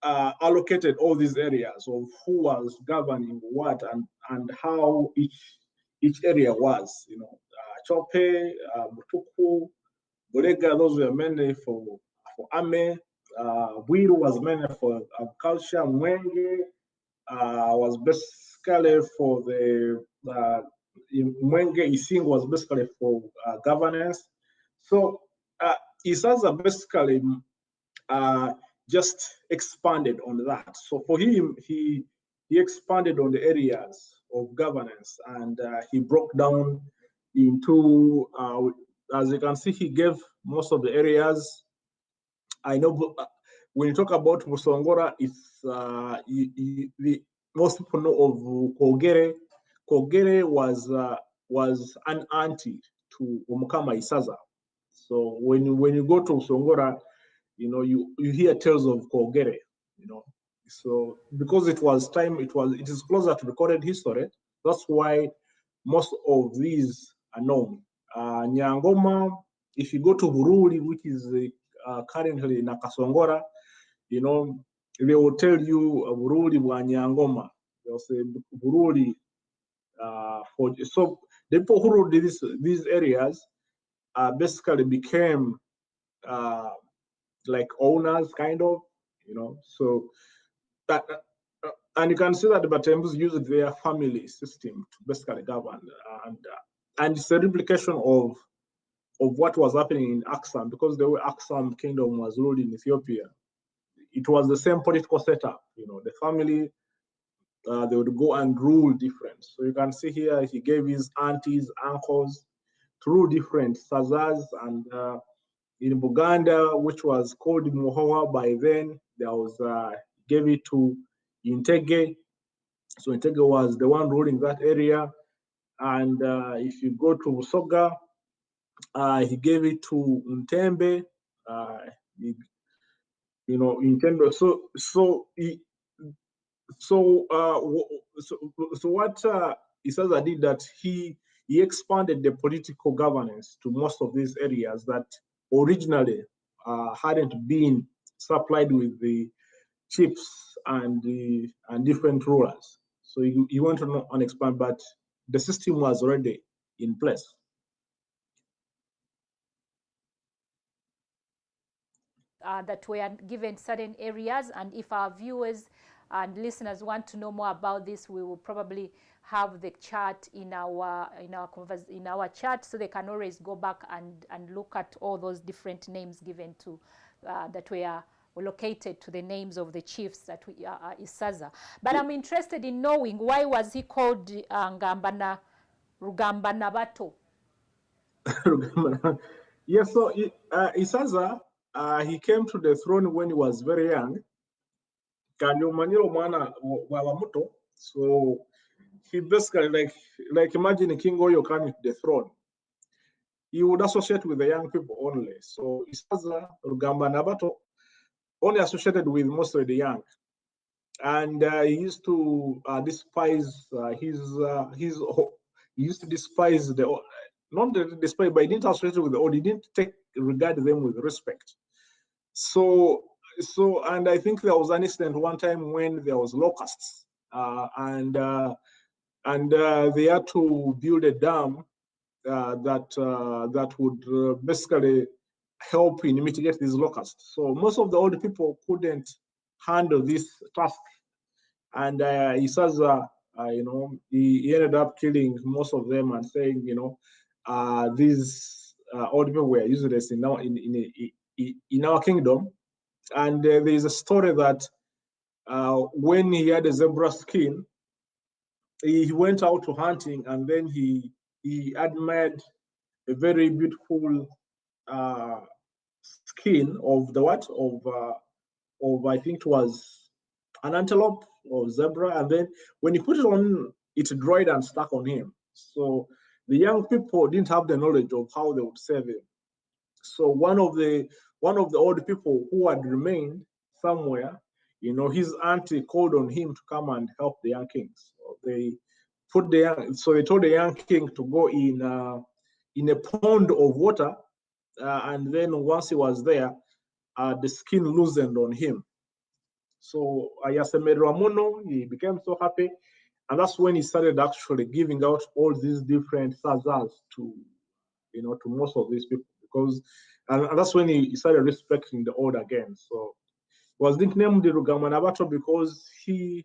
allocated all these areas of who was governing what and how each area was. Chope, Butuku, Burega, those were mainly for Ame. Bwiru was mainly for agriculture. Mwenge was basically for the Mwenge. Ising was basically for governance. So Isaza basically just expanded on that. So for him, he expanded on the areas of governance, and he broke down into, as you can see, he gave most of the areas. I know when you talk about Musongora, it's most people know of Kogere. Kogere was an auntie to Omukama Isaza. So when you go to Musongora, you hear tales of Kogere. So because it is closer to recorded history. That's why most of these are known. Nyangoma, if you go to Bururi, which is currently Nakasongora, they will tell you Bururi wa Nyangoma. They'll say Bururi. So the people who ruled these areas basically became like owners, kind of, So that, and you can see that the Batembuzi used their family system to basically govern, and it's a replication of what was happening in Aksum, because the way Aksum kingdom was ruled in Ethiopia, it was the same political setup. The family, they would go and rule different. So you can see here, he gave his aunties, uncles to rule different Sazas, and in Buganda, which was called Muhowa by then, there was gave it to Intege. So Intege was the one ruling that area. And if you go to Busoga, he gave it to Ntembe. Ntembe. So what Isaza did, that he expanded the political governance to most of these areas that originally hadn't been supplied with the chiefs and different rulers. So he went on and expand, but the system was already in place. that were given certain areas. And if our viewers and listeners want to know more about this, we will probably have the chart in our chat, so they can always go back and look at all those different names given to that were located to the names of the chiefs that we Isaza. But I'm interested in knowing, why was he called Ngambana Rugambana Bato? Yes, so Isaza, he came to the throne when he was very young. So he basically, like imagine King Oyo coming to the throne. He would associate with the young people only. So Isaza Rugambana Bato only associated with mostly the young. And he used to despise he used to despise the, not despise, but he didn't associate with the old. He didn't regard them with respect. So and I think there was an incident one time when there was locusts, and they had to build a dam that would basically help in mitigate these locusts. So most of the old people couldn't handle this task, and Isaza, he ended up killing most of them and saying, these old people were useless in our kingdom. And there is a story that when he had a zebra skin, he went out to hunting, and then he admired a very beautiful skin of the what of I think it was an antelope or zebra, and then when he put it on, it dried and stuck on him. So the young people didn't have the knowledge of how they would save him. So one of the old people who had remained somewhere, his auntie called on him to come and help the young king. So they told the young king to go in a pond of water, and then once he was there, the skin loosened on him. So he became so happy, and that's when he started actually giving out all these different sazas to most of these people, because and that's when he started respecting the old again. So he was nicknamed the Rugambana Bato because he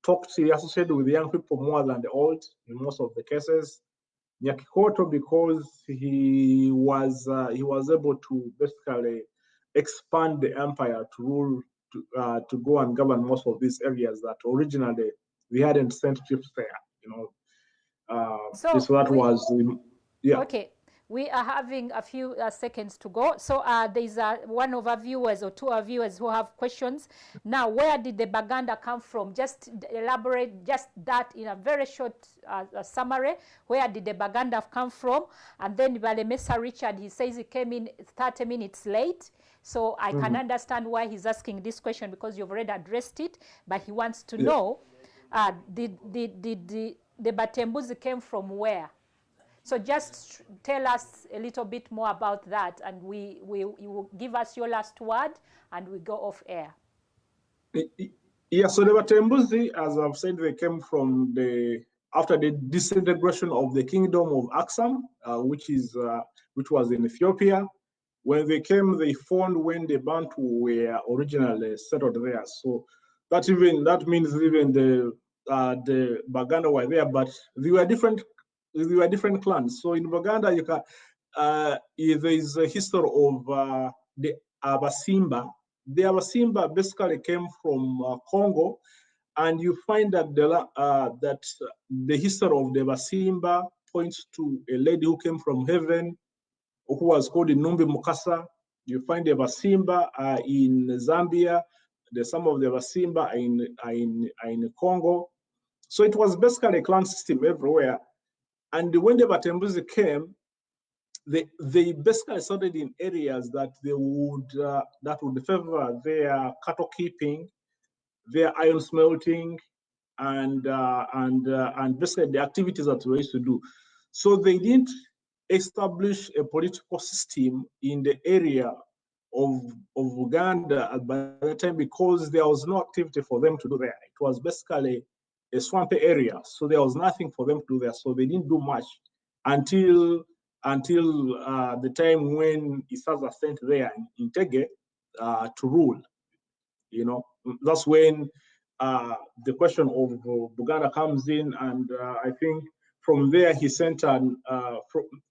associated with the young people more than the old in most of the cases. Nyakikoto because he was able to basically expand the empire to rule, to go and govern most of these areas that originally we hadn't sent chiefs there. So that was yeah. Okay, we are having a few seconds to go. So there's one of our viewers or two of our viewers who have questions. Now, where did the Baganda come from? Just elaborate just that in a very short summary. Where did the Baganda come from? And then Balemesa Richard, he says he came in 30 minutes late. So I can understand why he's asking this question, because you've already addressed it. But he wants to know, did the Batembuzi came from where? So just tell us a little bit more about that, and you will give us your last word, and we go off air. Yeah, so the Abatembuzi, as I've said, they came from after the disintegration of the kingdom of Aksum, which was in Ethiopia. When they came, they found when the Bantu were originally settled there. So that means even the Baganda were there, but they were different clans. So in Baganda, there is a history of the Abasimba. The Abasimba basically came from Congo, and you find that the history of the Abasimba points to a lady who came from heaven, who was called Numbi Mukasa. You find the Abasimba in Zambia. Some of the Abasimba are in Congo. So it was basically a clan system everywhere. And when the Batembuzi came, they basically started in areas that would favor their cattle keeping, their iron smelting, and basically the activities that they used to do. So they didn't establish a political system in the area of Uganda by the time, because there was no activity for them to do there. It was basically a swampy area, so there was nothing for them to do there. So they didn't do much until the time when Isaza sent there in Tege, to rule. You know, that's when the question of Buganda comes in, and I think from there he sent an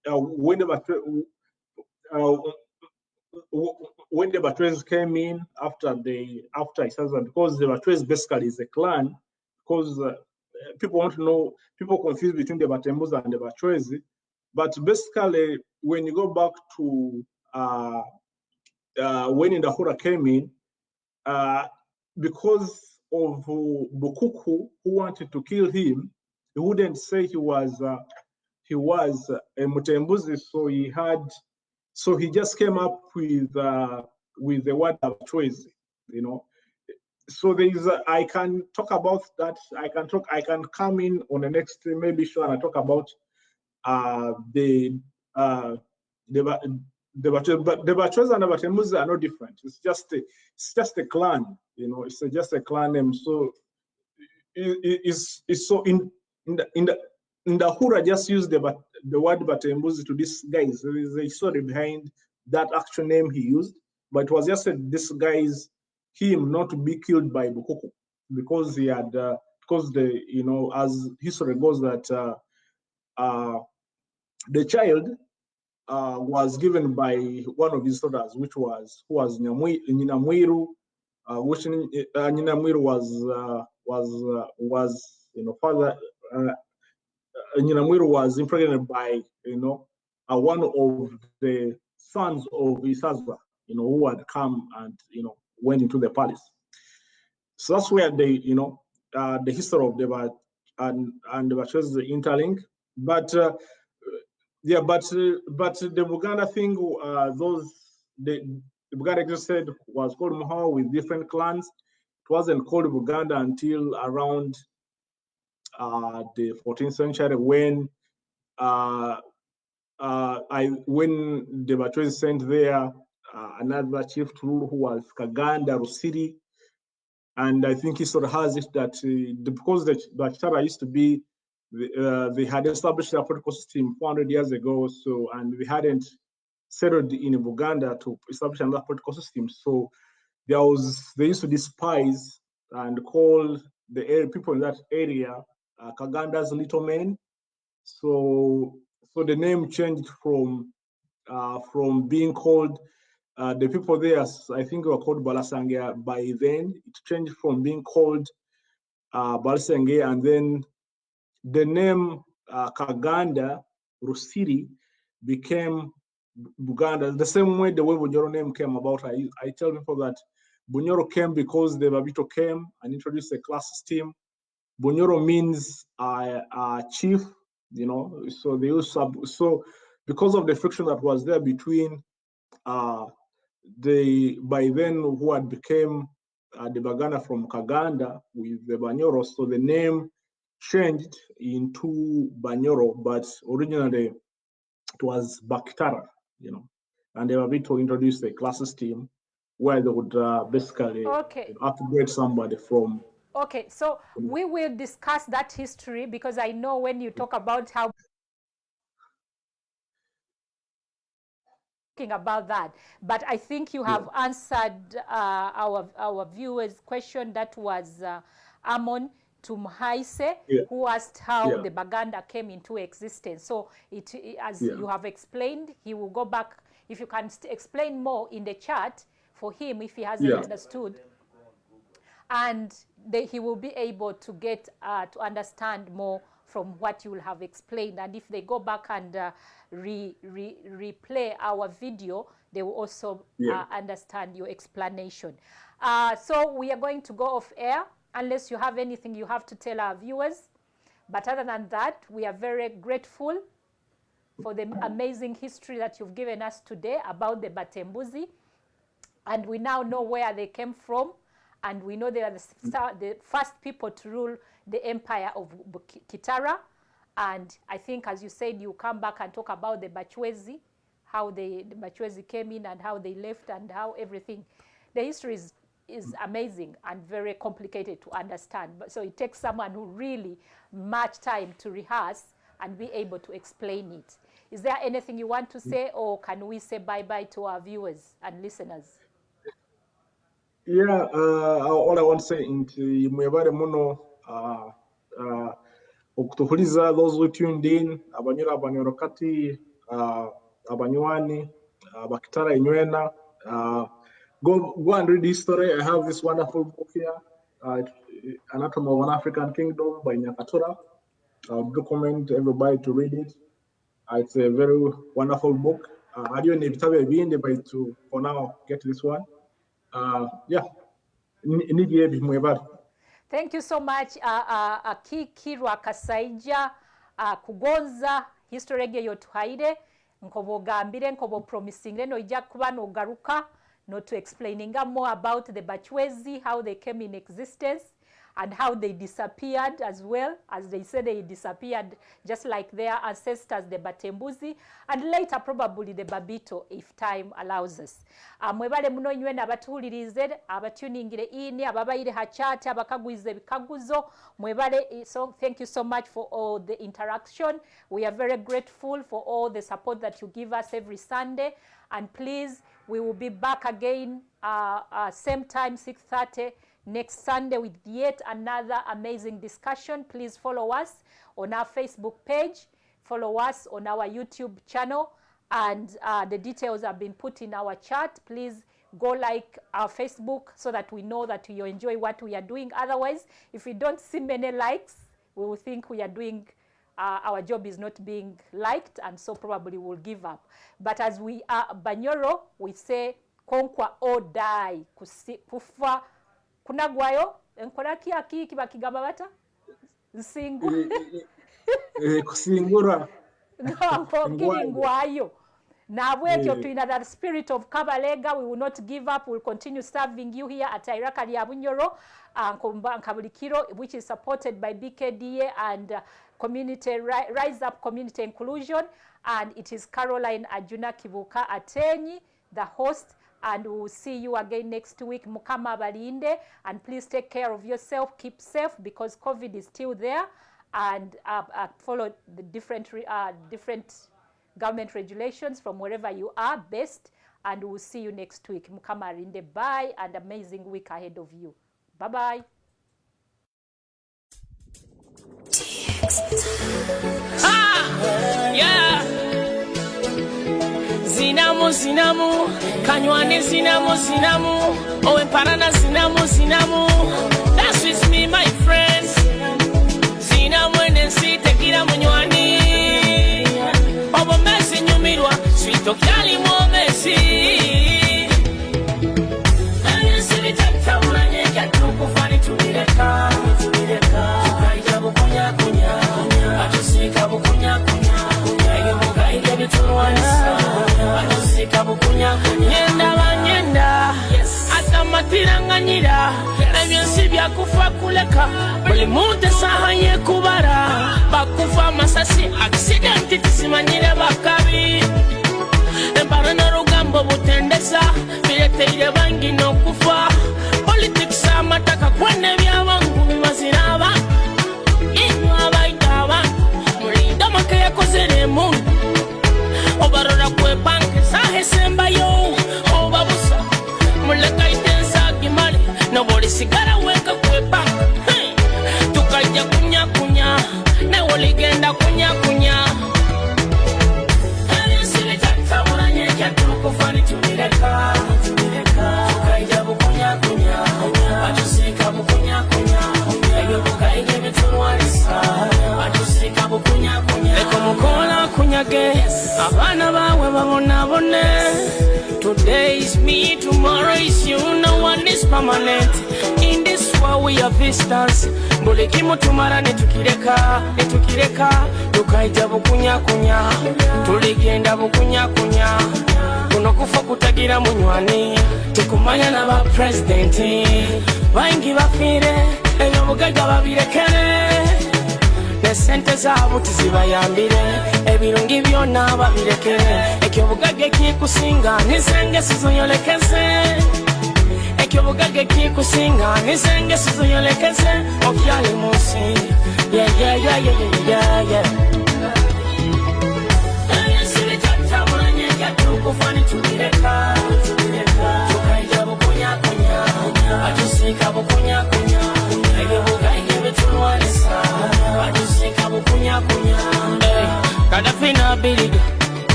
when the Batwez came in after his husband, because the Batwez basically is a clan, because people want to know, people confuse between the Batembuzi and the Batwez, but basically when you go back to when Indahura came in, because of Bukuku who wanted to kill him, he wouldn't say he was a Mutembuzi, so he just came up with the word Batwez, you know. So I can talk about that. I can come in on the next maybe show and I talk about the Batwez and the Batembuzi are no different. It's just a clan, you know. It's just a clan name. So it's so in the Hura just used the word Batembuzi to disguise. There is a story behind that actual name he used, but it was just a disguise him not to be killed by Bukuku, because he had because you know, as history goes, that the child was given by one of his daughters, who was Nyinamwiru, which Nyinamwiru was you know, father. Nyinamwiru was impregnated by, you know, one of the sons of his husband, you know, who had come and, you know, went into the palace. So that's where you know, the history of the and the Batwez interlink. But yeah, but the Buganda thing, the Buganda existed, was called Muhawa with different clans. It wasn't called Buganda until around the 14th century, when when the Batwez sent there another chief to rule, who was Kaganda Rusiri. And I think he sort of has it that because the Kitara used to be, they had established a political system 400 years ago, so, and we hadn't settled in Buganda to establish another political system. So they used to despise and call the people in that area Kaganda's little men. So the name changed from being called the people there, I think were called Balasange by then. It changed from being called Balasange, and then the name Kaganda Rusiri became Buganda. The same way the way Bunyoro name came about. I tell people that Bunyoro came because the Babito came and introduced a class system. Bunyoro means chief, you know. So they used so because of the friction that was there between by then who had became the Baganda from Kaganda with the Bunyoro, so the name changed into Bunyoro, but originally it was Bakitara, you know, and they were able to introduce the class system where they would basically upgrade somebody from. Okay, so we will discuss that history, because I know when you talk about how about that, but I think you have answered our viewers' question. That was Amon Tumhaise, who asked how the Baganda came into existence. So as you have explained, he will go back. If you can explain more in the chat for him, if he hasn't understood, and he will be able to get to understand more from what you will have explained. And if they go back and replay our video, they will also understand your explanation. So we are going to go off air, unless you have anything you have to tell our viewers. But other than that, we are very grateful for the amazing history that you've given us today about the Batembuzi. And we now know where they came from. And we know they are the first people to rule the empire of Kitara. And I think, as you said, you come back and talk about the Batwezi, how the Batwezi came in and how they left and how everything. The history is amazing and very complicated to understand. But so it takes someone who really much time to rehearse and be able to explain it. Is there anything you want to say, or can we say bye-bye to our viewers and listeners? Yeah, all I want to say nti mwebale muno okutuhuliza those who tuned in abanyoro kati abanywani bakitara inywena go and read history. I have this wonderful book here, Anatomy of an African Kingdom by Nyakatura. I would recommend everybody to read it. It's a very wonderful book. I don't need to for now get this one. Yeah. Thank you so much, Akiiki Rwakasaija Kugonza history ge yotuhaire nkobogambire promising no ija kuba no garuka no to explaining more about the Bachwezi, how they came in existence and how they disappeared as well. As they said, they disappeared just like their ancestors, the Batembuzi, and later probably the Babito, if time allows us. Mwebale muno nywena abatuulirize, abatuningire ini, ababaire hachate, abakagwize bikaguzo, mwebale. So thank you so much for all the interaction. We are very grateful for all the support that you give us every Sunday. And please, we will be back again, same time, 6:30. Next Sunday with yet another amazing discussion. Please follow us on our Facebook page, follow us on our YouTube channel, and the details have been put in our chat. Please go like our Facebook so that we know that you enjoy what we are doing. Otherwise, if we don't see many likes, we will think we are doing our job is not being liked, and so probably we'll give up. But as we are Bunyoro, we say conquer or die. Kufa kunagwayo enkola ki Akiiki bakigamba bata kusingura ngwayo nabwekyo tuina that spirit of Kabalega. We will not give up. We will continue serving you here at Iraka lya Bunyoro Nkabulikiro, which is supported by BKDA and community Rise Up Community Inclusion, and it is Caroline Ajuna Kibuka Ateenyi, the host. And we will see you again next week. Mukama balinde, and please take care of yourself. Keep safe because COVID is still there, and follow the different government regulations from wherever you are best. And we will see you next week. Mukama balinde. Bye, and amazing week ahead of you. Bye bye. Yeah. Zinamu, kanywane zinamu, owe parana zinamu, that's with me, my friends. Zinamu enensi tekira munywani, obo mesi nyumirwa, swito kyali mo mesi. Enensi bitata nyeka tukufani tumireka, tukaija bukunya, atusika bukunya, ege muka ige bituwanisa. Nyenda atamatiranganyira ebyensi byakufa kuleka buli muntu esaha yekubara bakufa amasasi aksidenti tisimanyire bakabi embara n'orugambo butendesa bireteire bangi n'okufa politics amataka kwene byabangu bimazira abantu inyo abaita abantu mulinda make yakozere emuntu obarora kwe banke sahe semba yo obabusa muleka itensa gimali nobody sigara weka kwe banke tukaja kunya ne woligenda kunya sile tatabura nyeka tukufani tumireka tukaja bukunya atusika bukunya eyo bukaige bitwarisa atusika bukunya eko mukola kunyage abana bawe babonabone. Today is me, tomorrow is you, no one is permanent. In this world we are visitors. Buli kimu tumara netukireka tukaija bukunya tuligenda bukunya kuno kufa kutagira munywani tekumanya n'aba president baingi bafire eyo bugaga babirekere sente zabo tizibayambire ebirungi byonna babirekere ekyo bugage kikusinga nisenge sizoyolekeze ekyo bugage kikusinga nisenge sizoyolekeze okyali munsi yeah sile tatabula nyeka tukufani tumireka tukaija bukunya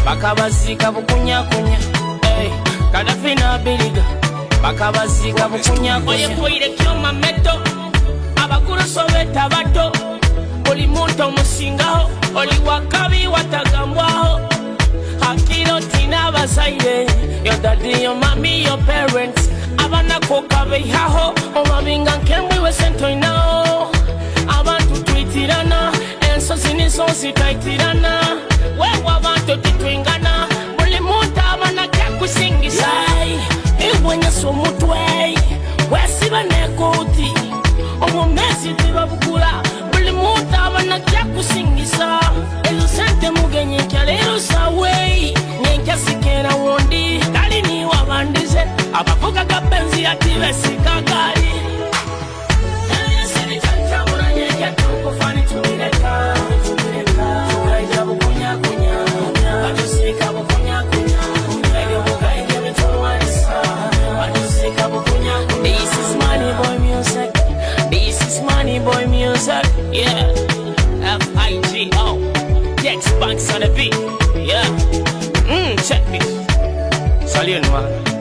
bakabazika bukunya kunya. Hey, Kadafi na biliga bakabazika bukunya kunya. Oye koire kyoma meto abakuru sobeta bato oli muntu musingaho oli wakabi watagambwaho hakiro tina bazaire your daddy your mommy your parents abana kokabe haho omabinga nkemwe wesento inao abantu twitirana enso siniso sitaitirana wewe abantu titwingana buli muntu abana kyakusingisa ibwenye somutwe wesiba nekoti omumesi tibabukula buli muntu abana kyakusingisa ezo sente mugenye kyalero sawe nyenkasikera wondi kali ni wabandize abavuga gapenzi yativesika gali Boy music, yeah. F-I-G-O, Dex Banks on the beat, yeah. Check this. Salut, noir.